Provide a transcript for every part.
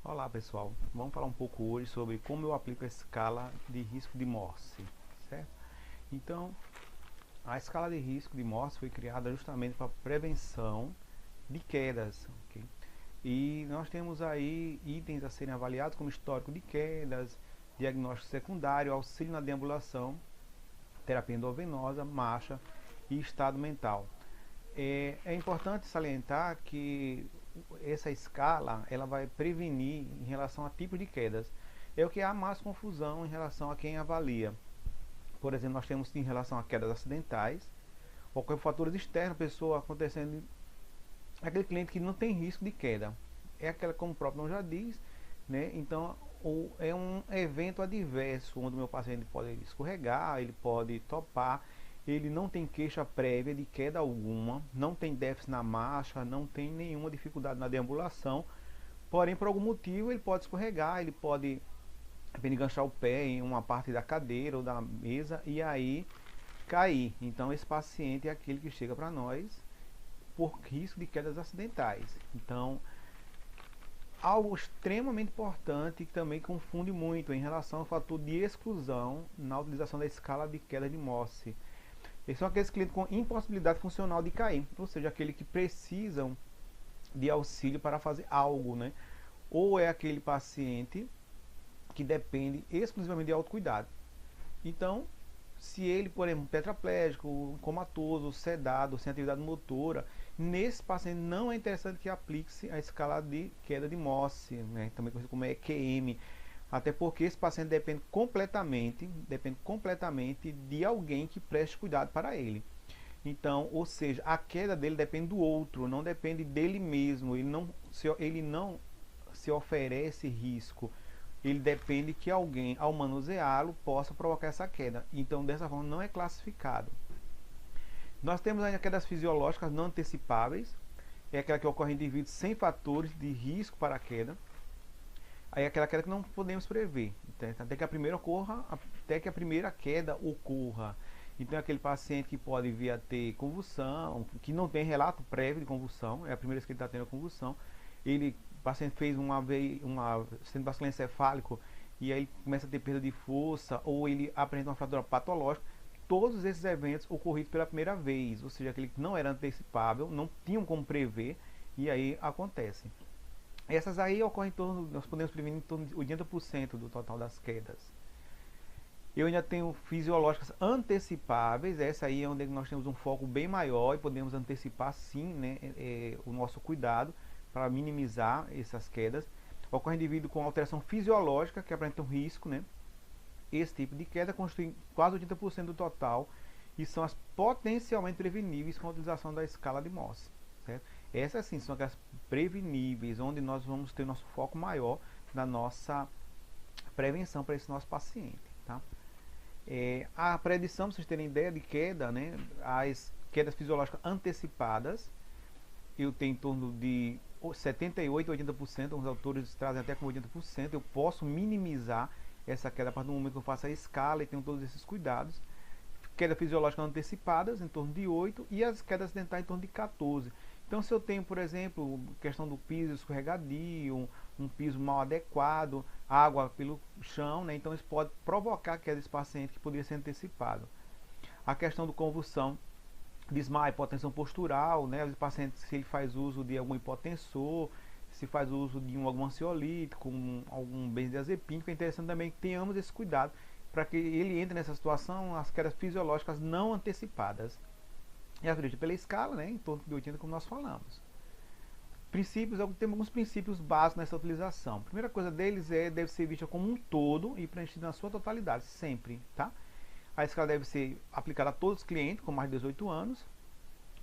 Olá pessoal, vamos falar um pouco hoje sobre como eu aplico a escala de risco de Morse, certo? Então, a escala de risco de Morse foi criada justamente para prevenção de quedas, ok? E nós temos aí itens a serem avaliados como histórico de quedas, diagnóstico secundário, auxílio na deambulação, terapia endovenosa, marcha e estado mental. É importante salientar que essa escala ela vai prevenir em relação a tipos de quedas. É o que há mais confusão em relação a quem avalia. Por exemplo, nós temos em relação a quedas acidentais, ou com fatores externos, pessoa acontecendo, aquele cliente que não tem risco de queda. É aquela, como o próprio nome já diz, né? Então, é um evento adverso, onde o meu paciente pode escorregar, ele pode topar, ele não tem queixa prévia de queda alguma, não tem déficit na marcha, não tem nenhuma dificuldade na deambulação, porém, por algum motivo, ele pode escorregar, ele pode enganchar o pé em uma parte da cadeira ou da mesa e aí cair. Então, esse paciente é aquele que chega para nós por risco de quedas acidentais. Então, algo extremamente importante que também confunde muito em relação ao fator de exclusão na utilização da escala de queda de Morse. Esses são aqueles clientes com impossibilidade funcional de cair, ou seja, aqueles que precisam de auxílio para fazer algo, né? Ou é aquele paciente que depende exclusivamente de autocuidado. Então, se ele, por exemplo, tetraplégico, comatoso, sedado, sem atividade motora, nesse paciente não é interessante que aplique-se a escala de queda de Morse, né, também conhecido como EQM, até porque esse paciente depende completamente de alguém que preste cuidado para ele. Então, ou seja, a queda dele depende do outro, não depende dele mesmo, ele não se oferece risco, ele depende que alguém, ao manuseá-lo, possa provocar essa queda. Então, dessa forma, não é classificado. Nós temos ainda quedas fisiológicas não antecipáveis, é aquela que ocorre em indivíduos sem fatores de risco para a queda. Aí é aquela queda que não podemos prever, até que a primeira ocorra, até que a primeira queda ocorra. Então é aquele paciente que pode vir a ter convulsão, que não tem relato prévio de convulsão, é a primeira vez que ele está tendo a convulsão. O paciente fez uma vez uma sendo vascular encefálico e aí começa a ter perda de força ou ele apresenta uma fratura patológica. Todos esses eventos ocorridos pela primeira vez, ou seja, aquele que não era antecipável, não tinham como prever e aí acontece. Essas aí ocorrem em torno, nós podemos prevenir em torno de 80% do total das quedas. Eu ainda tenho fisiológicas antecipáveis, essa aí é onde nós temos um foco bem maior e podemos antecipar sim, né, o nosso cuidado para minimizar essas quedas. Ocorre indivíduo com alteração fisiológica que apresenta um risco, né? Esse tipo de queda constitui quase 80% do total e são as potencialmente preveníveis com a utilização da escala de Morse. Certo? Essas sim são aquelas preveníveis, onde nós vamos ter nosso foco maior na nossa prevenção para esse nosso paciente. Tá? A predição, para vocês terem ideia de queda, né, as quedas fisiológicas antecipadas, eu tenho em torno de 78, 80%, alguns autores trazem até com 80%, eu posso minimizar essa queda a partir do momento que eu faço a escala e tenho todos esses cuidados. Queda fisiológica antecipadas em torno de 8 e as quedas acidentais em torno de 14. Então, se eu tenho, por exemplo, questão do piso escorregadio, um piso mal adequado, água pelo chão, né, então isso pode provocar queda desse paciente que poderia ser antecipado. A questão do convulsão, desmaio, hipotensão postural, né, os pacientes, se ele faz uso de algum hipotensor, se faz uso de algum ansiolítico, algum benzodiazepínico, é interessante também que tenhamos esse cuidado para que ele entre nessa situação, as quedas fisiológicas não antecipadas. E acredito pela escala, né, em torno de 80, como nós falamos. Princípios, temos alguns princípios básicos nessa utilização. A primeira coisa deles deve ser vista como um todo e preenchida na sua totalidade, sempre, tá? A escala deve ser aplicada a todos os clientes com mais de 18 anos.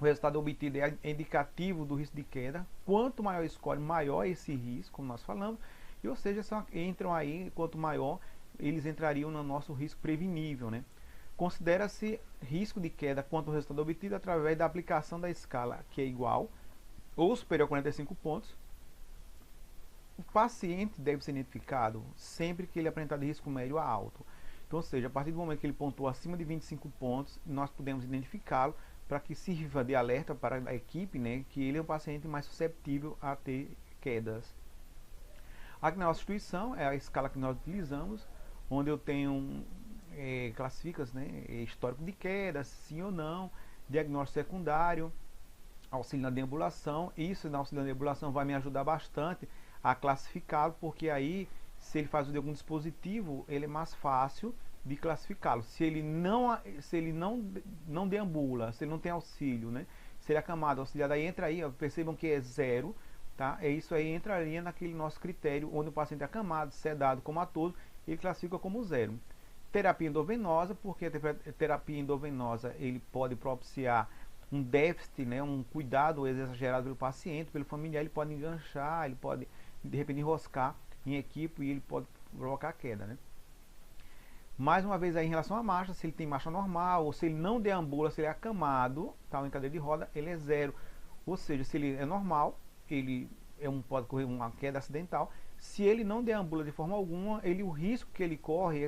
O resultado obtido é indicativo do risco de queda. Quanto maior o score, maior esse risco, como nós falamos. E, ou seja, entram aí, quanto maior, eles entrariam no nosso risco prevenível, né? Considera-se risco de queda quanto ao resultado obtido através da aplicação da escala, que é igual ou superior a 45 pontos. O paciente deve ser identificado sempre que ele apresentar de risco médio a alto. Então, ou seja, a partir do momento que ele pontuou acima de 25 pontos, nós podemos identificá-lo para que sirva de alerta para a equipe, né, que ele é um paciente mais susceptível a ter quedas. Aqui na nossa instituição é a escala que nós utilizamos, onde eu tenho classificas, né, histórico de queda, sim ou não, diagnóstico secundário, auxílio na deambulação. Isso na auxílio na deambulação vai me ajudar bastante a classificá-lo, porque aí, se ele faz uso de algum dispositivo, ele é mais fácil de classificá-lo. Se ele não deambula, se ele não tem auxílio, né? Se ele é acamado, auxiliado, aí entra aí, ó, percebam que é 0, tá? É isso aí, entraria naquele nosso critério, onde o paciente é acamado, sedado, comatoso, ele classifica como 0. Terapia endovenosa, porque a terapia endovenosa ele pode propiciar um déficit, né, um cuidado exagerado pelo paciente, pelo familiar, ele pode enganchar, ele pode de repente enroscar em equipe e ele pode provocar queda, né? Mais uma vez aí em relação à marcha, se ele tem marcha normal, ou se ele não deambula, se ele é acamado, tal, em cadeira de roda, ele é 0. Ou seja, se ele é normal, ele pode correr uma queda acidental. Se ele não deambula de forma alguma, o risco que ele corre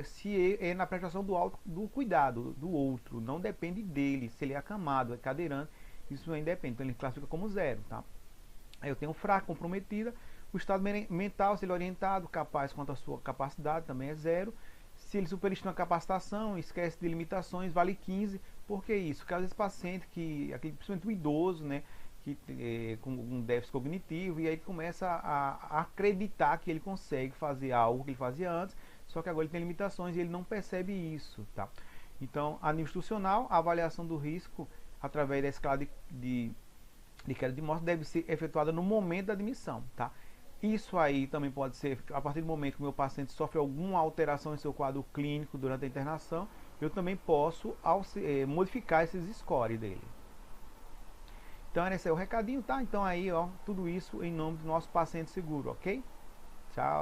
é na prestação do cuidado do outro, não depende dele. Se ele é acamado, é cadeirante, isso não independe, então ele classifica como 0, tá? Aí eu tenho fraco, comprometida, o estado mental, se ele é orientado, capaz quanto à sua capacidade, também é 0. Se ele superestima a capacitação, esquece de limitações, vale 15. Por que isso? Porque às vezes paciente, principalmente o idoso, né, com um déficit cognitivo, e aí começa a acreditar que ele consegue fazer algo que ele fazia antes, só que agora ele tem limitações e ele não percebe isso, tá? Então, a nível institucional, a avaliação do risco através da escala de queda de morte deve ser efetuada no momento da admissão, tá? Isso aí também pode ser a partir do momento que o meu paciente sofre alguma alteração em seu quadro clínico durante a internação, eu também posso modificar esses scores dele. Então esse é o recadinho, tá? Então aí, ó, tudo isso em nome do nosso paciente seguro, ok? Tchau.